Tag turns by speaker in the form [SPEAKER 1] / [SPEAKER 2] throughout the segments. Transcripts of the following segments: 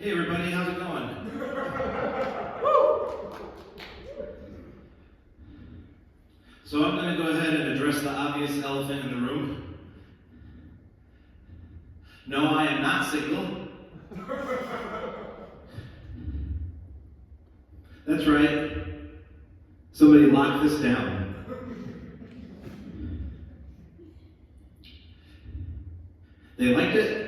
[SPEAKER 1] Hey everybody, how's it going? So I'm going to go ahead and address the obvious elephant in the room. No, I am not single. That's right. Somebody lock this down. They liked it?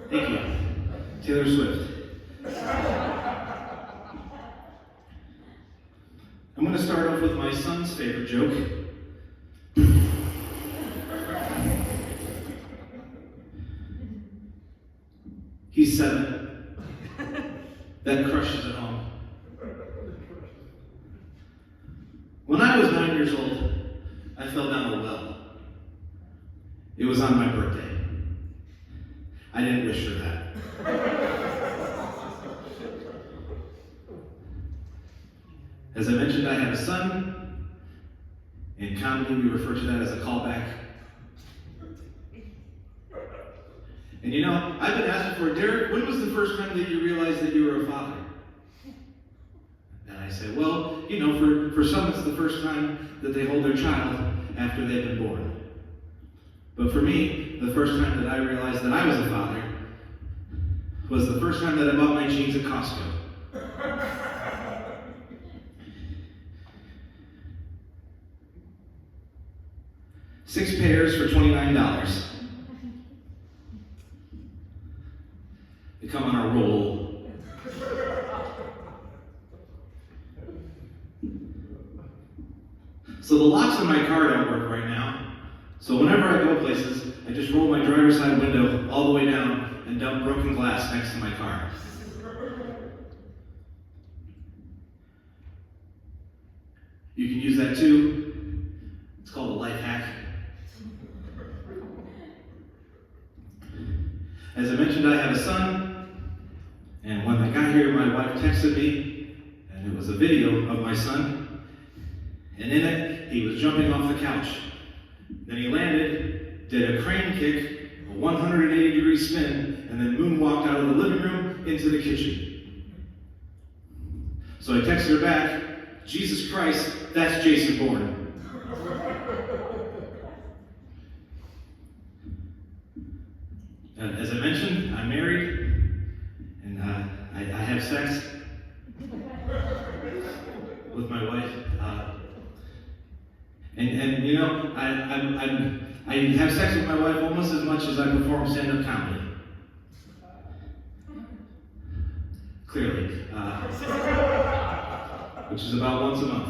[SPEAKER 1] Thank you. Taylor Swift. I'm going to start off with my son's favorite joke. He's 7. That crushes it home. When I was 9 years old, I fell down a well. It was on my birthday. I didn't wish for that. As I mentioned, I have a son. In comedy, we refer to that as a callback. And you know, I've been asked before, Derek, when was the first time that you realized that you were a father? And I say, well, you know, for some it's the first time that they hold their child after they've been born. But for me, the first time that I realized that I was a father was the first time that I bought my jeans at Costco. Six pairs for $29. They come on a roll. So the locks on my car don't work right now. So whenever I go places, I just roll my driver's side window all the way down and dump broken glass next to my car. You can use that too. It's called a life hack. As I mentioned, I have a son, and when I got here, my wife texted me, and it was a video of my son, and in it, he was jumping off the couch. Then he landed, did a crane kick, a 180-degree spin, and then moonwalked out of the living room into the kitchen. So I texted her back, Jesus Christ, that's Jason Bourne. As I mentioned, I'm married, and I have sex with my wife. And you know, I have sex with my wife almost as much as I perform stand-up comedy. Clearly. Which is about once a month.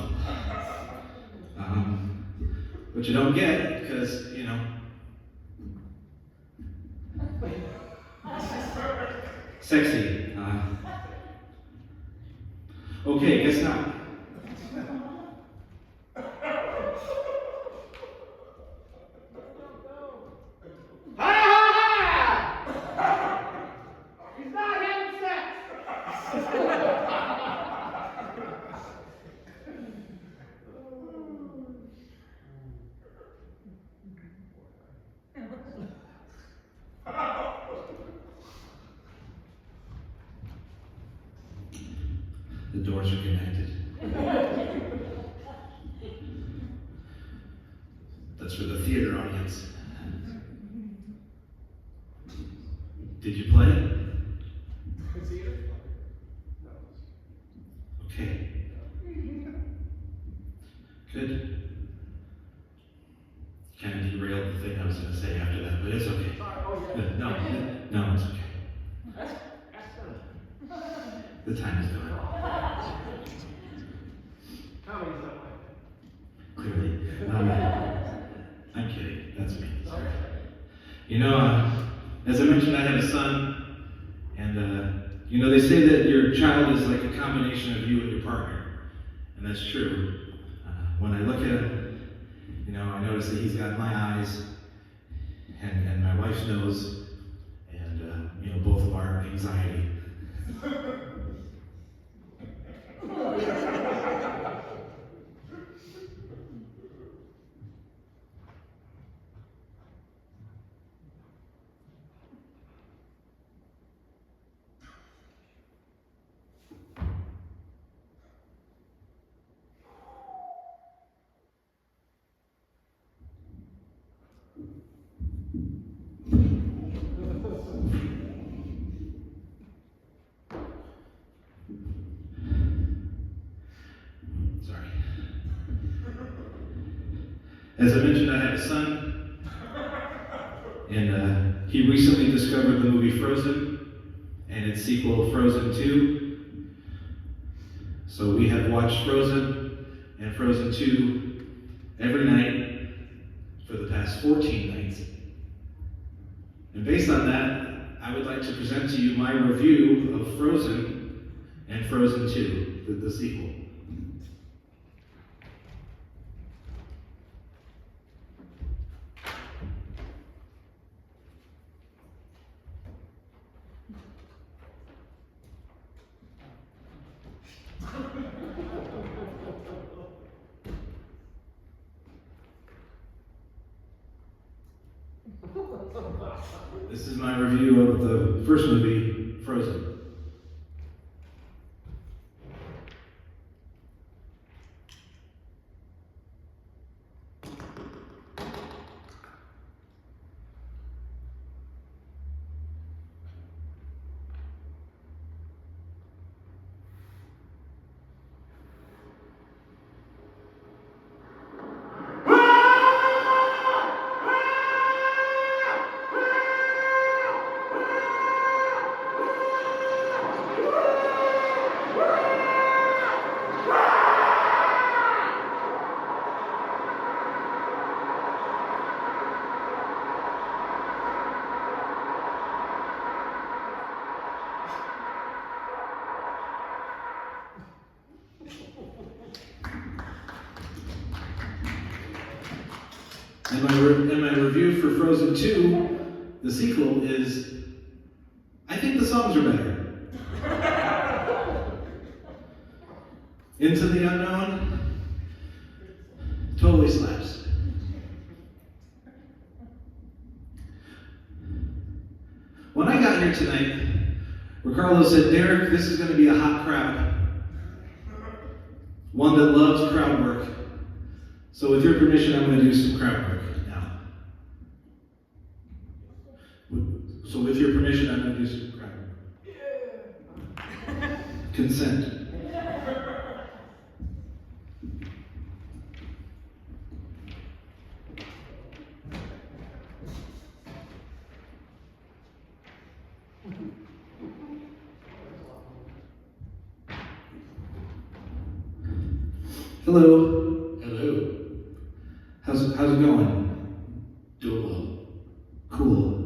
[SPEAKER 1] Which you don't get because, sexy. Okay, guess not.
[SPEAKER 2] He's not having sex!
[SPEAKER 1] The doors are connected. That's for the theater audience. Did you play? Okay. Good. Kind of derailed the thing I was going to say after that, but it's okay. No, it's okay. The time is gone. Clearly. I'm kidding. That's me. Sorry. As I mentioned, I have a son, and they say that your child is like a combination of you and your partner, and that's true. When I look at him, I notice that he's got my eyes and my wife's nose, and both of our anxiety. Sorry. As I mentioned, I have a son, and he recently discovered the movie Frozen and its sequel, Frozen 2. So we have watched Frozen and Frozen 2 every night for the past 14 nights. And based on that, I would like to present to you my review of Frozen and Frozen 2, the sequel. This is my review of the first movie, Frozen. And my review for Frozen 2, the sequel, is I think the songs are better. Into the Unknown totally slaps. When I got here tonight, Ricardo said, "Derek, this is going to be a hot crowd. One that loves crowd work. So with your permission, I'm going to do some crowd work now." So with your permission, I'm going to do some crowd work. Consent. Hello.
[SPEAKER 3] Hello.
[SPEAKER 1] How's it going?
[SPEAKER 3] Doing well.
[SPEAKER 1] Cool.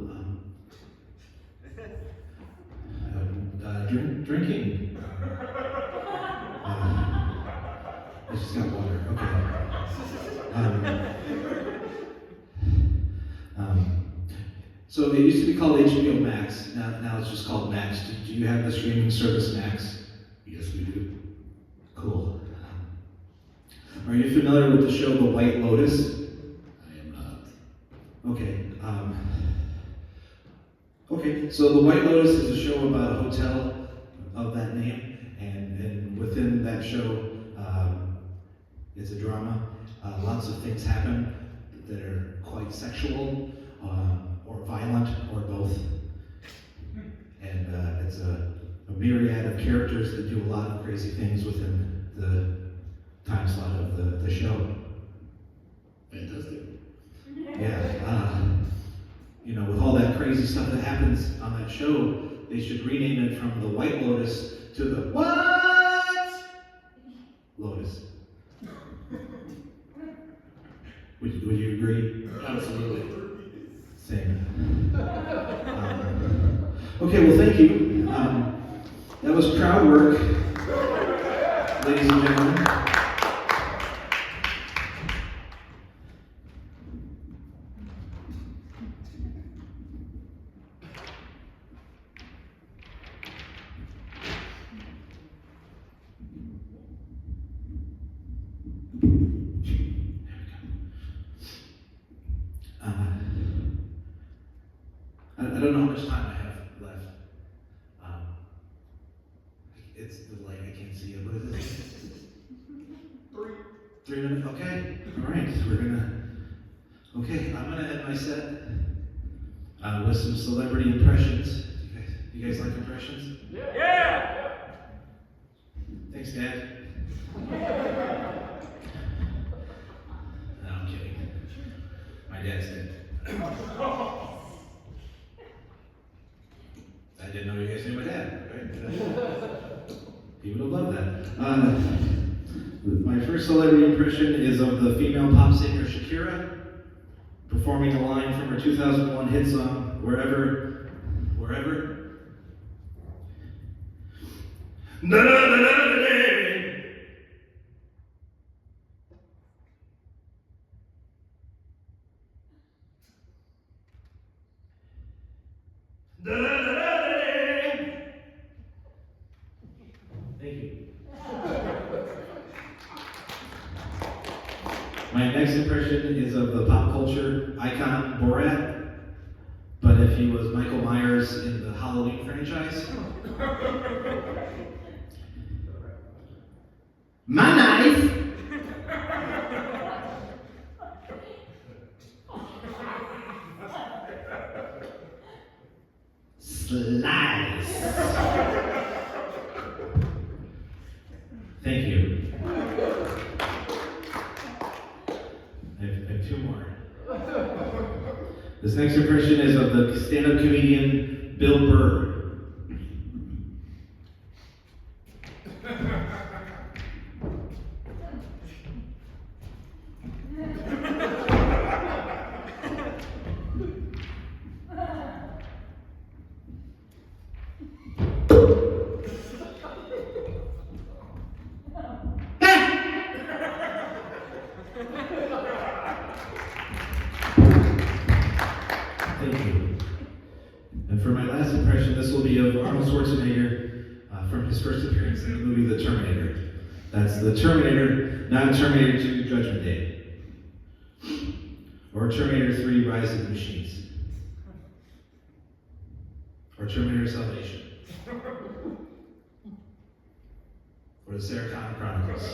[SPEAKER 1] Drinking. I just got water. Okay. So it used to be called HBO Max. Now it's just called Max. Do you have the streaming service Max?
[SPEAKER 3] Yes, we do.
[SPEAKER 1] Cool. Are you familiar with the show The White Lotus?
[SPEAKER 3] I am not.
[SPEAKER 1] Okay. Okay. So The White Lotus is a show about a hotel of that name, and within that show, it's a drama. Lots of things happen that are quite sexual, or violent, or both. And it's a myriad of characters that do a lot of crazy things within the time slot of the show.
[SPEAKER 3] Fantastic.
[SPEAKER 1] Yeah. With all that crazy stuff that happens on that show, they should rename it from the White Lotus to the What Lotus. Would you agree?
[SPEAKER 3] Absolutely.
[SPEAKER 1] Same. Okay, well, thank you. That was crowd work, ladies and gentlemen. I don't know how much time I have left. It's the light, I can't see it. What is it? 3 minutes? Okay. All right. I'm gonna end my set with some celebrity impressions. You guys like impressions?
[SPEAKER 2] Yeah!
[SPEAKER 1] Thanks, Dad. No, I'm kidding. My dad's dead. I didn't know you guys knew my dad, right? He would have loved that. My first celebrity impression is of the female pop singer Shakira, performing a line from her 2001 hit song, Wherever. Da, da, da, da, da, da. Da, da, da, da, da. Thank you. My next impression is of the pop culture icon Borat, but if he was Michael Myers in the Halloween franchise. My knife! Slice! Thank you. I have 2 more. This next impression is of the stand-up comedian Bill Burr. Thank you. And for my last impression, this will be of Arnold Schwarzenegger from his first appearance in the movie The Terminator. That's The Terminator, not Terminator 2 Judgment Day. Or Terminator 3 Rise of the Machines. Or Terminator Salvation. Or the Sarah Connor Chronicles.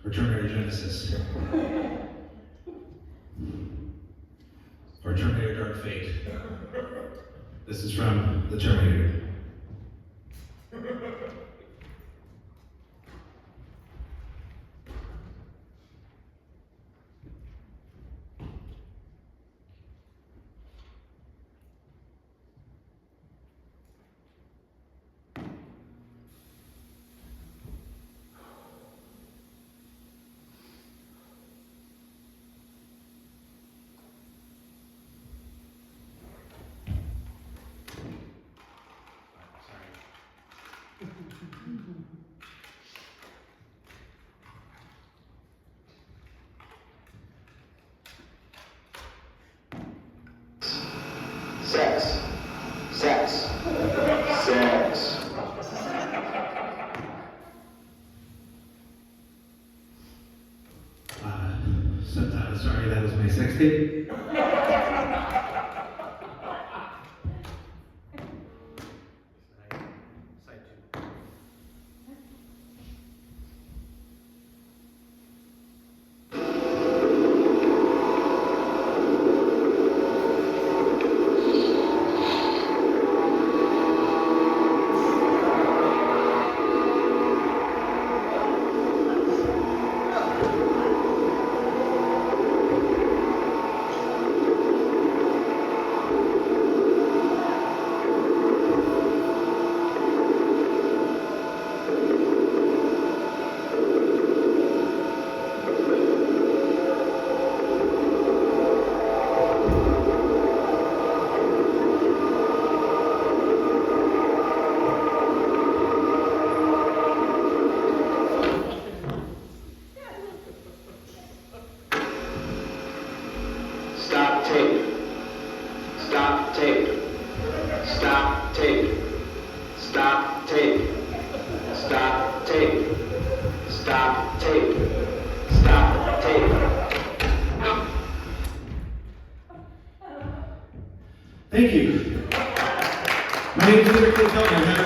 [SPEAKER 1] Or Terminator Genesis. Or Terminator Dark Fate. This is from The Terminator.
[SPEAKER 4] Sex. Sex. Sex.
[SPEAKER 1] Sorry, that was my sex tape.
[SPEAKER 4] Stop tape. Stop tape. Stop tape. Stop tape. Stop tape. Stop tape. Stop tape.
[SPEAKER 1] Thank you. My name is Feltner.